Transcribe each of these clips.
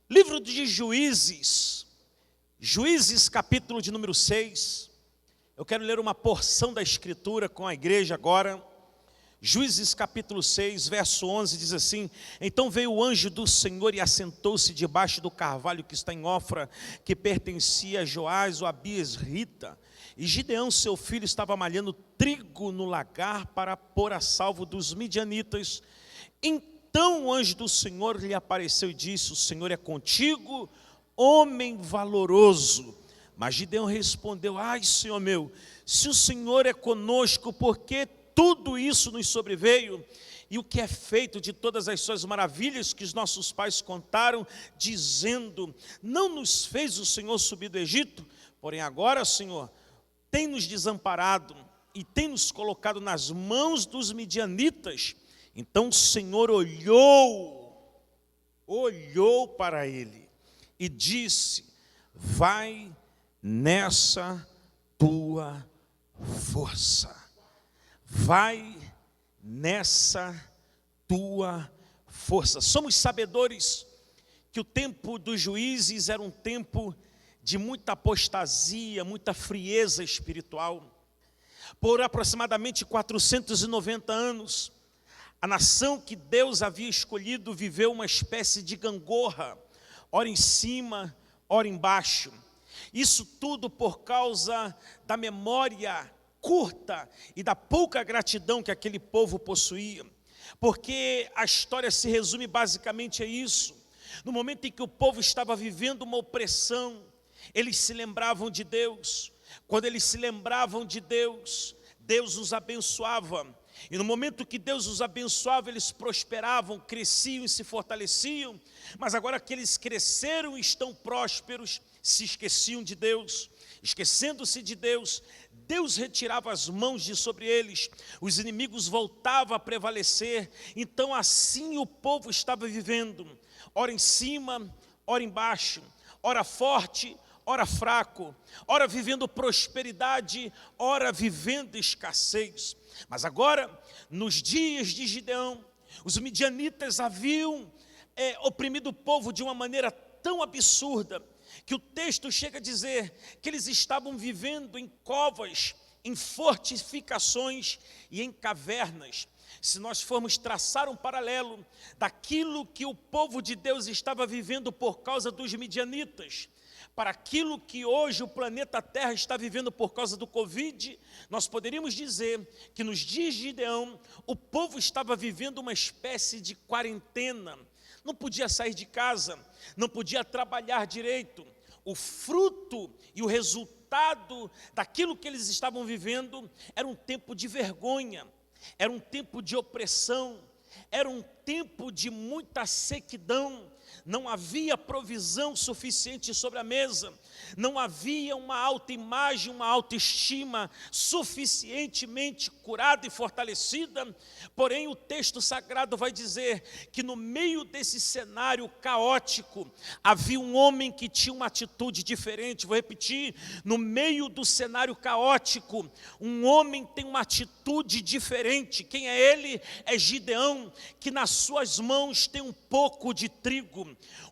Livro de Juízes capítulo de número 6. Eu quero ler uma porção da escritura com a igreja agora. Juízes capítulo 6, verso 11, diz assim: Então veio o anjo do Senhor e assentou-se debaixo do carvalho que está em Ofra, que pertencia a Joás, o Abias Rita. E Gideão, seu filho, estava malhando trigo no lagar para pôr a salvo dos midianitas. Então o anjo do Senhor lhe apareceu e disse: O Senhor é contigo, homem valoroso. Mas Gideão respondeu: Ai, Senhor meu, se o Senhor é conosco, por que tudo isso nos sobreveio? E o que é feito de todas as suas maravilhas que os nossos pais contaram, dizendo: Não nos fez o Senhor subir do Egito? Porém agora, Senhor, tem nos desamparado e tem nos colocado nas mãos dos midianitas. Então o Senhor olhou para ele e disse: Vai nessa tua força. Vai nessa tua força. Somos sabedores que o tempo dos juízes era um tempo de muita apostasia, muita frieza espiritual. Por aproximadamente 490 anos, a nação que Deus havia escolhido viveu uma espécie de gangorra, ora em cima, ora embaixo. Isso tudo por causa da memória curta e da pouca gratidão que aquele povo possuía. Porque a história se resume basicamente a isso. No momento em que o povo estava vivendo uma opressão, eles se lembravam de Deus. Quando eles se lembravam de Deus, Deus os abençoava. E no momento que Deus os abençoava, eles prosperavam, cresciam e se fortaleciam. Mas agora que eles cresceram e estão prósperos, se esqueciam de Deus. Esquecendo-se de Deus, Deus retirava as mãos de sobre eles. Os inimigos voltavam a prevalecer. Então assim o povo estava vivendo. Ora em cima, ora embaixo. Ora forte, ora fraco. Ora vivendo prosperidade, ora vivendo escassez. Mas agora, nos dias de Gideão, os midianitas haviam oprimido o povo de uma maneira tão absurda, que o texto chega a dizer que eles estavam vivendo em covas, em fortificações e em cavernas. Se nós formos traçar um paralelo daquilo que o povo de Deus estava vivendo por causa dos midianitas, para aquilo que hoje o planeta Terra está vivendo por causa do Covid, nós poderíamos dizer que nos dias de Gideão, o povo estava vivendo uma espécie de quarentena. Não podia sair de casa, não podia trabalhar direito. O fruto e o resultado daquilo que eles estavam vivendo era um tempo de vergonha, era um tempo de opressão, era um tempo de muita sequidão. Não havia provisão suficiente sobre a mesa, não havia uma autoimagem, uma autoestima suficientemente curada e fortalecida. Porém, o texto sagrado vai dizer que no meio desse cenário caótico, havia um homem que tinha uma atitude diferente. Vou repetir: no meio do cenário caótico, um homem tem uma atitude diferente. Quem é ele? É Gideão, que nas suas mãos tem um pouco de trigo.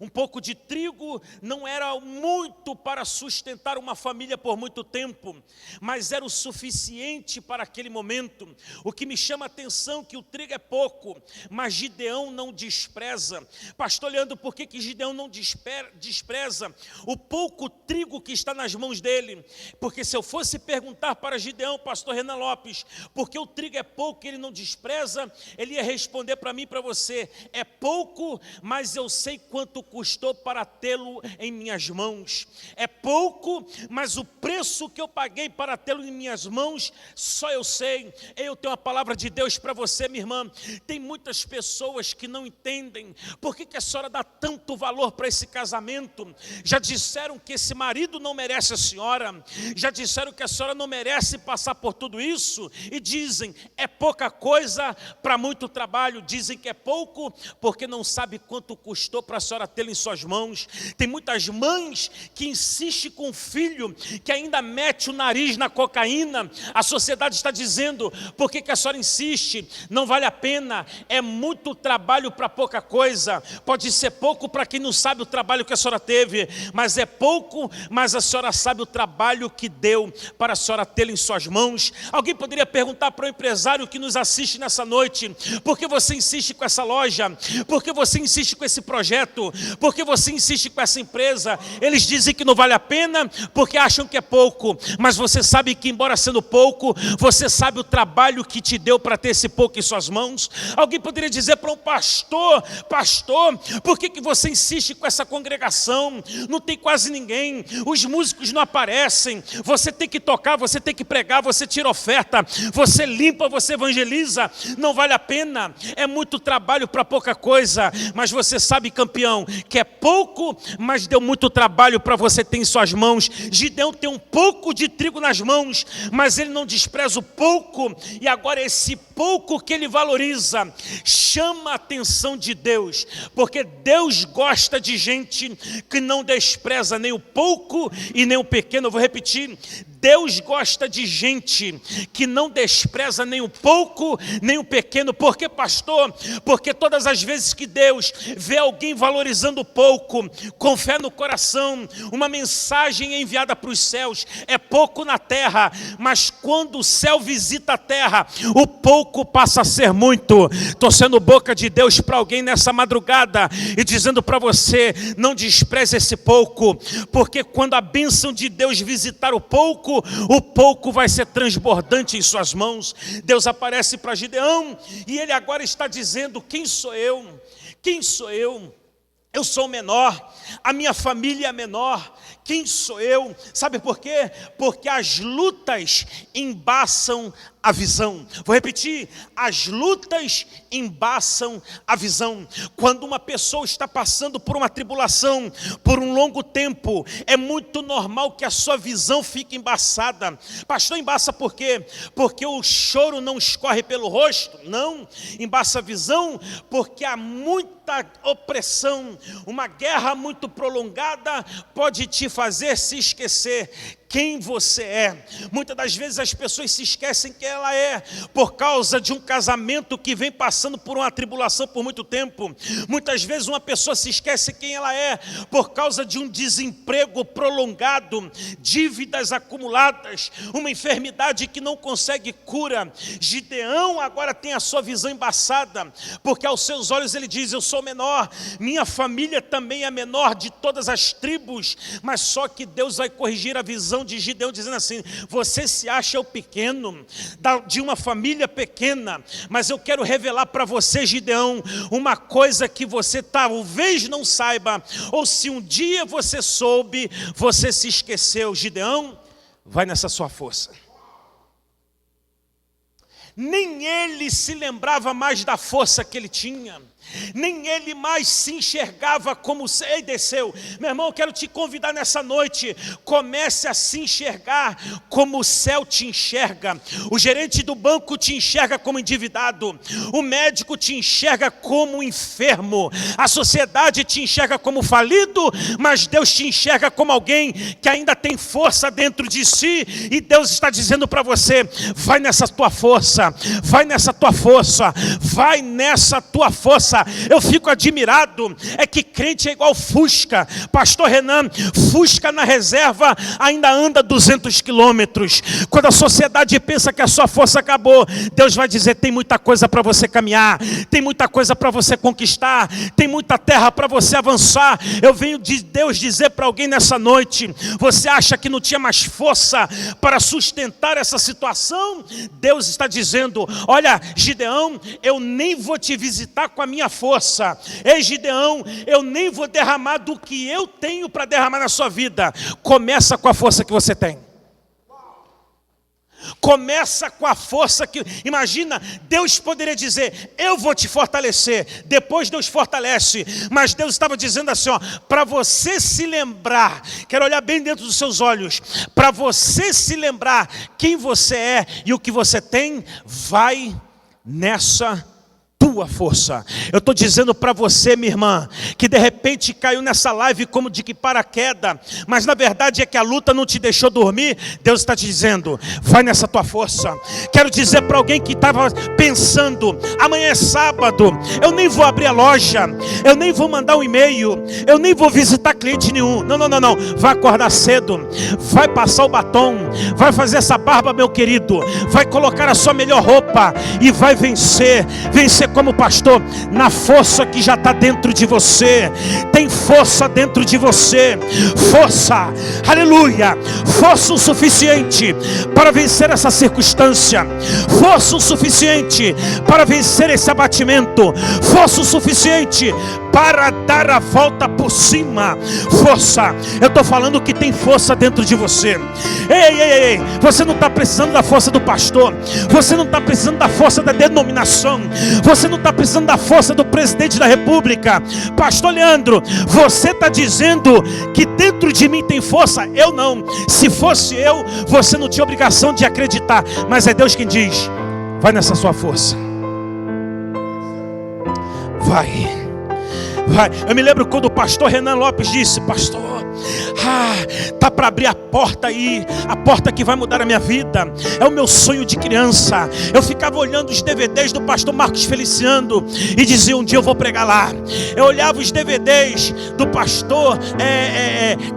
Um pouco de trigo não era muito para sustentar uma família por muito tempo, mas era o suficiente para aquele momento. O que me chama a atenção é que o trigo é pouco, mas Gideão não despreza. Pastor Leandro, por que Gideão não despreza o pouco trigo que está nas mãos dele? Porque se eu fosse perguntar para Gideão, pastor Renan Lopes, por que o trigo é pouco e ele não despreza, ele ia responder para mim e para você: é pouco, mas eu sei quanto custou para tê-lo em minhas mãos. É pouco, mas o preço que eu paguei para tê-lo em minhas mãos, só eu sei. Eu tenho uma palavra de Deus para você, minha irmã. Tem muitas pessoas que não entendem por que a senhora dá tanto valor para esse casamento. Já disseram que esse marido não merece a senhora, já disseram que a senhora não merece passar por tudo isso, e dizem: é pouca coisa para muito trabalho. Dizem que é pouco porque não sabe quanto custou para a senhora tê-lo em suas mãos. Tem muitas mães que insistem com o filho, que ainda mete o nariz na cocaína. A sociedade está dizendo, por que a senhora insiste? Não vale a pena, é muito trabalho para pouca coisa. Pode ser pouco para quem não sabe o trabalho que a senhora teve, mas é pouco, mas a senhora sabe o trabalho que deu para a senhora tê-lo em suas mãos. Alguém poderia perguntar para o empresário que nos assiste nessa noite, por que você insiste com essa loja? Por que você insiste com esse projeto? Por que você insiste com essa empresa? Eles dizem que não vale a pena porque acham que é pouco, mas você sabe que, embora sendo pouco, você sabe o trabalho que te deu para ter esse pouco em suas mãos. Alguém poderia dizer para um pastor, por que você insiste com essa congregação? Não tem quase ninguém, os músicos não aparecem, você tem que tocar, você tem que pregar, você tira oferta, você limpa, você evangeliza. Não vale a pena, é muito trabalho para pouca coisa. Mas você sabe, campeão, que é pouco, mas deu muito trabalho para você ter em suas mãos. Gideão tem um pouco de trigo nas mãos, mas ele não despreza o pouco, e agora esse pouco que ele valoriza chama a atenção de Deus, porque Deus gosta de gente que não despreza nem o pouco e nem o pequeno. Eu vou repetir, Deus gosta de gente que não despreza nem o pouco, nem o pequeno. Por que, pastor? Porque todas as vezes que Deus vê alguém valorizando o pouco, com fé no coração, uma mensagem é enviada para os céus. É pouco na terra, mas quando o céu visita a terra, o pouco passa a ser muito. Estou sendo boca de Deus para alguém nessa madrugada e dizendo para você, não despreze esse pouco, porque quando a bênção de Deus visitar o pouco vai ser transbordante em suas mãos. Deus aparece para Gideão e ele agora está dizendo, quem sou eu? Quem sou eu? Eu sou o menor, a minha família é menor. Quem sou eu? Sabe por quê? Porque as lutas embaçam a visão. Vou repetir, as lutas embaçam a visão. Quando uma pessoa está passando por uma tribulação, por um longo tempo, é muito normal que a sua visão fique embaçada. Pastor, embaça por quê? Porque o choro não escorre pelo rosto? Não, embaça a visão porque há muita opressão. Uma guerra muito prolongada pode te fazer se esquecer quem você é. Muitas das vezes as pessoas se esquecem quem ela é por causa de um casamento que vem passando por uma tribulação por muito tempo. Muitas vezes uma pessoa se esquece quem ela é por causa de um desemprego prolongado, dívidas acumuladas, uma enfermidade que não consegue cura. Gideão agora tem a sua visão embaçada, porque aos seus olhos ele diz, eu sou menor, minha família também é menor de todas as tribos, mas só que Deus vai corrigir a visão de Gideão, dizendo assim, você se acha o pequeno, de uma família pequena, mas eu quero revelar para você, Gideão, uma coisa que você talvez não saiba, ou se um dia você soube, você se esqueceu. Gideão, vai nessa sua força. Nem ele se lembrava mais da força que ele tinha, nem ele mais se enxergava como... Ei, desceu. Meu irmão, eu quero te convidar nessa noite, comece a se enxergar como o céu te enxerga. O gerente do banco te enxerga como endividado, o médico te enxerga como enfermo, a sociedade te enxerga como falido, mas Deus te enxerga como alguém que ainda tem força dentro de si, e Deus está dizendo para você, vai nessa tua força, vai nessa tua força, vai nessa tua força. Eu fico admirado, é que crente é igual Fusca. Pastor Renan, Fusca na reserva ainda anda 200 quilômetros. Quando a sociedade pensa que a sua força acabou, Deus vai dizer, tem muita coisa para você caminhar, tem muita coisa para você conquistar, tem muita terra para você avançar. Eu venho de Deus dizer para alguém nessa noite, você acha que não tinha mais força para sustentar essa situação? Deus está dizendo, olha, Gideão, eu nem vou te visitar com a minha força. Ei, Gideão, eu nem vou derramar do que eu tenho para derramar na sua vida. Começa com a força que você tem. Começa com a força que... Imagina, Deus poderia dizer, eu vou te fortalecer. Depois Deus fortalece. Mas Deus estava dizendo assim, ó, para você se lembrar, quero olhar bem dentro dos seus olhos, para você se lembrar quem você é e o que você tem, vai nessa tua tua força. Eu estou dizendo para você, minha irmã, que de repente caiu nessa live como de que paraquedas, mas na verdade é que a luta não te deixou dormir. Deus está te dizendo, vai nessa tua força. Quero dizer para alguém que estava pensando, amanhã é sábado, eu nem vou abrir a loja, eu nem vou mandar um e-mail, eu nem vou visitar cliente nenhum. Não, vai acordar cedo, vai passar o batom, vai fazer essa barba, meu querido, vai colocar a sua melhor roupa e vai vencer como pastor, na força que já está dentro de você. Tem força dentro de você, força, aleluia, força o suficiente para vencer essa circunstância, força o suficiente para vencer esse abatimento, força o suficiente para dar a volta por cima. Força, eu estou falando que tem força dentro de você. Ei, você não está precisando da força do pastor, você não está precisando da força da denominação, você não está precisando da força do presidente da república. Pastor Leandro, você está dizendo que dentro de mim tem força? Eu não. Se fosse eu, você não tinha obrigação de acreditar, mas é Deus quem diz, vai nessa sua força, vai. Eu me lembro quando o pastor Renan Lopes disse, pastor, tá para abrir a porta aí, a porta que vai mudar a minha vida, é o meu sonho de criança. Eu ficava olhando os DVDs do pastor Marcos Feliciano e dizia, um dia eu vou pregar lá. Eu olhava os DVDs do pastor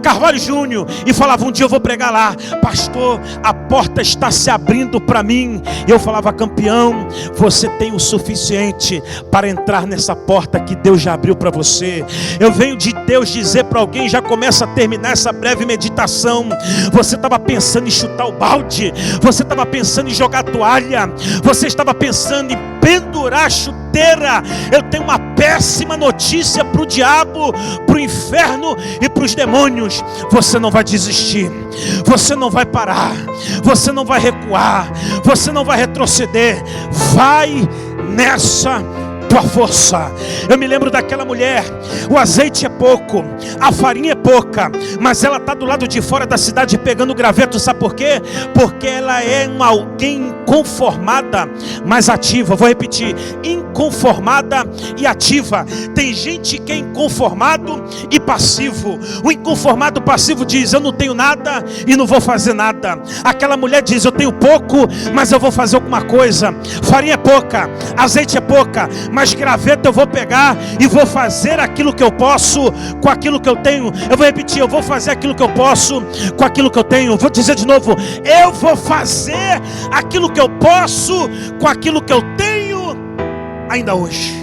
Carvalho Júnior e falava, um dia eu vou pregar lá. Pastor, a porta está se abrindo para mim. E eu falava, campeão, você tem o suficiente para entrar nessa porta que Deus já abriu para você. Eu venho de Deus dizer para alguém, já começa a terminar essa breve meditação. Você estava pensando em chutar o balde, você estava pensando em jogar a toalha, você estava pensando em pendurar a chuteira. Eu tenho uma péssima notícia para o diabo, para o inferno e para os demônios. Você não vai desistir, você não vai parar, você não vai recuar, você não vai retroceder. Vai nessa tua força. Eu me lembro daquela mulher, o azeite é pouco, a farinha é pouca, mas ela está do lado de fora da cidade pegando graveto. Sabe por quê? Porque ela é alguém inconformada, mas ativa. Vou repetir, inconformada e ativa. Tem gente que é inconformado e passivo. O inconformado passivo diz, eu não tenho nada e não vou fazer nada. Aquela mulher diz, eu tenho pouco, mas eu vou fazer alguma coisa. Farinha é pouca, azeite é pouca, mas graveto eu vou pegar e vou fazer aquilo que eu posso com aquilo que eu tenho. Eu vou repetir, eu vou fazer aquilo que eu posso com aquilo que eu tenho. Vou dizer de novo, eu vou fazer aquilo que eu posso com aquilo que eu tenho ainda hoje.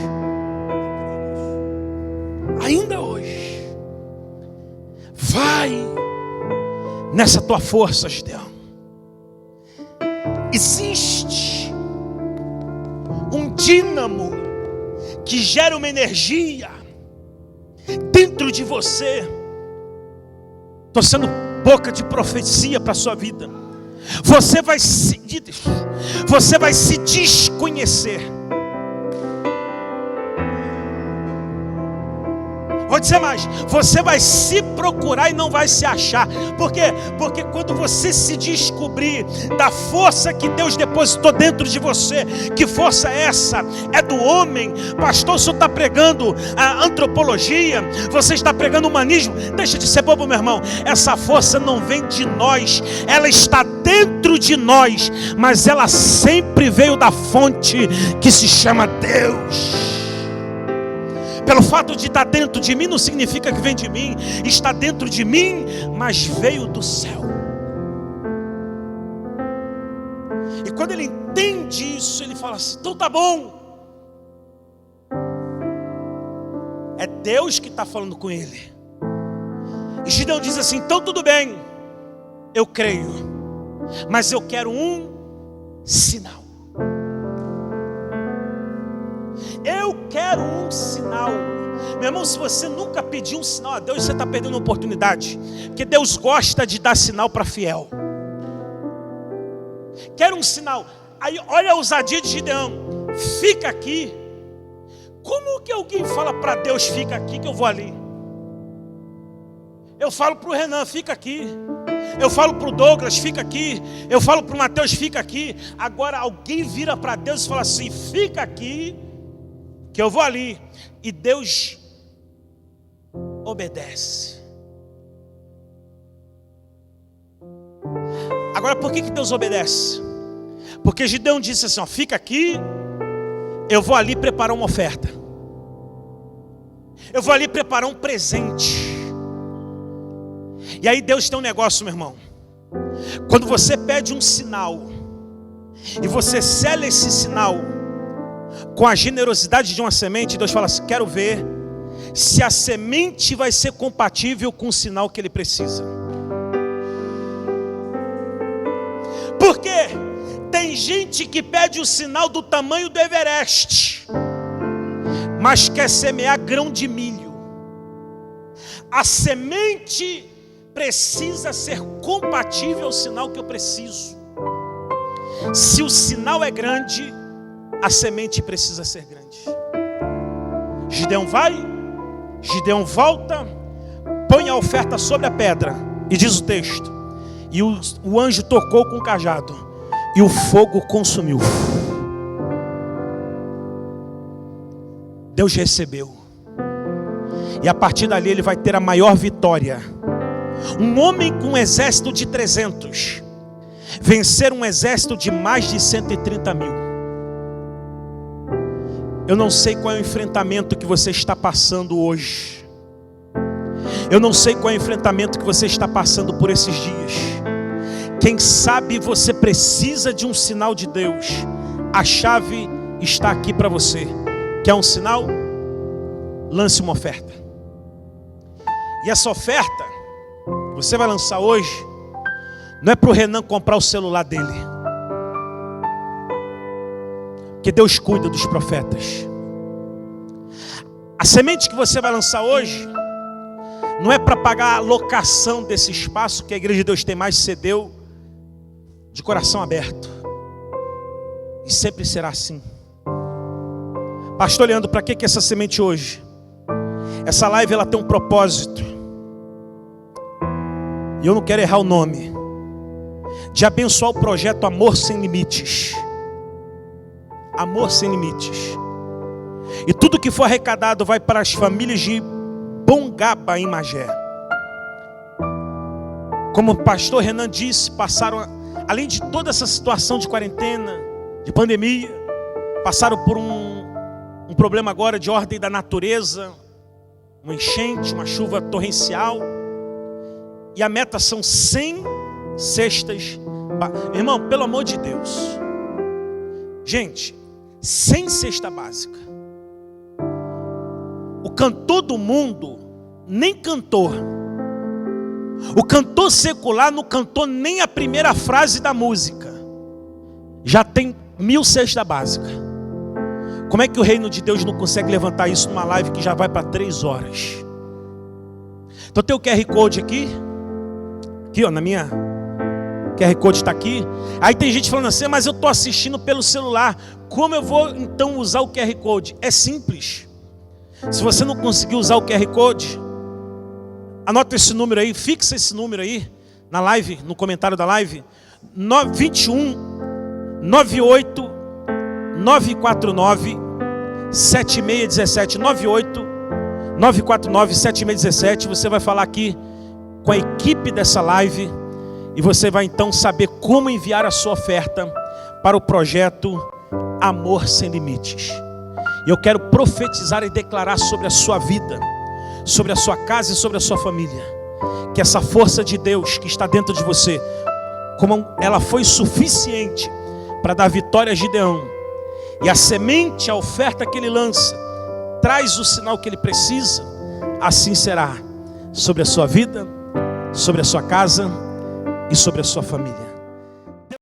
Ainda hoje. Vai nessa tua força, Gideão. Existe um dínamo que gera uma energia dentro de você. Estou sendo boca de profecia para a sua vida. Você vai se desconhecer. Vou dizer mais, você vai se procurar e não vai se achar. Por quê? Porque quando você se descobrir da força que Deus depositou dentro de você, que força é essa? É do homem. Pastor, o senhor está pregando a antropologia, você está pregando o humanismo. Deixa de ser bobo, meu irmão. Essa força não vem de nós, ela está dentro de nós, mas ela sempre veio da fonte que se chama Deus. Pelo fato de estar dentro de mim, não significa que vem de mim. Está dentro de mim, mas veio do céu. E quando ele entende isso, ele fala assim, então tá bom. É Deus que está falando com ele. E Gideão diz assim, então tudo bem, eu creio, mas eu quero um sinal. Eu quero um sinal. Meu irmão, se você nunca pediu um sinal a Deus, você está perdendo uma oportunidade. Porque Deus gosta de dar sinal para fiel. Quero um sinal. Aí olha a ousadia de Gideão. Fica aqui. Como que alguém fala para Deus, fica aqui que eu vou ali? Eu falo para o Renan, fica aqui. Eu falo para o Douglas, fica aqui. Eu falo para o Mateus, fica aqui. Agora alguém vira para Deus e fala assim, fica aqui. que eu vou ali e Deus obedece. Agora, por que Deus obedece? Porque Gideão disse assim, ó, fica aqui, eu vou ali preparar uma oferta. Eu vou ali preparar um presente. E aí Deus tem um negócio, meu irmão. Quando você pede um sinal e você sela esse sinal com a generosidade de uma semente, Deus fala assim, quero ver se a semente vai ser compatível com o sinal que ele precisa. Por quê? Tem gente que pede o sinal do tamanho do Everest, mas quer semear grão de milho. A semente precisa ser compatível ao sinal que eu preciso. Se o sinal é grande, a semente precisa ser grande. Gideão vai, Gideão volta, põe a oferta sobre a pedra, e diz o texto, e o anjo tocou com o cajado, e o fogo consumiu. Deus recebeu. E a partir dali ele vai ter a maior vitória. Um homem com um exército de 300 vencer um exército de mais de 130 mil. Eu não sei qual é o enfrentamento que você está passando hoje. Eu não sei qual é o enfrentamento que você está passando por esses dias. Quem sabe você precisa de um sinal de Deus. A chave está aqui para você. Quer um sinal? Lance uma oferta. E essa oferta você vai lançar hoje, não é para o Renan comprar o celular dele, porque Deus cuida dos profetas. A semente que você vai lançar hoje não é para pagar a locação desse espaço que a Igreja de Deus Tem Mais cedeu de coração aberto, e sempre será assim. Pastor Leandro, para que essa semente hoje? Essa live ela tem um propósito, e eu não quero errar o nome, de abençoar o projeto Amor Sem Limites. Amor Sem Limites. E tudo que for arrecadado vai para as famílias de Bongaba, em Magé. Como o pastor Renan disse, passaram, além de toda essa situação de quarentena, de pandemia, passaram por um problema agora de ordem da natureza, uma enchente, uma chuva torrencial, e a meta são 100 cestas. Irmão, pelo amor de Deus, gente, 100 cesta básica. O cantor do mundo nem cantou. O cantor secular não cantou nem a primeira frase da música. Já tem 1000 cesta básica. Como é que o reino de Deus não consegue levantar isso numa live que já vai para 3 horas? Então tem o QR Code aqui. Aqui ó, na minha QR Code está aqui. Aí tem gente falando assim, mas eu estou assistindo pelo celular. Como eu vou então usar o QR Code? É simples. Se você não conseguir usar o QR Code, anota esse número aí, fixa esse número aí na live, no comentário da live, 21 98 949 7617, 98 949 7617. Você vai falar aqui com a equipe dessa live e você vai então saber como enviar a sua oferta para o projeto Amor Sem Limites. E eu quero profetizar e declarar sobre a sua vida, sobre a sua casa e sobre a sua família, que essa força de Deus que está dentro de você, como ela foi suficiente para dar vitória a Gideão, e a semente, a oferta que ele lança, traz o sinal que ele precisa, assim será sobre a sua vida, sobre a sua casa e sobre a sua família.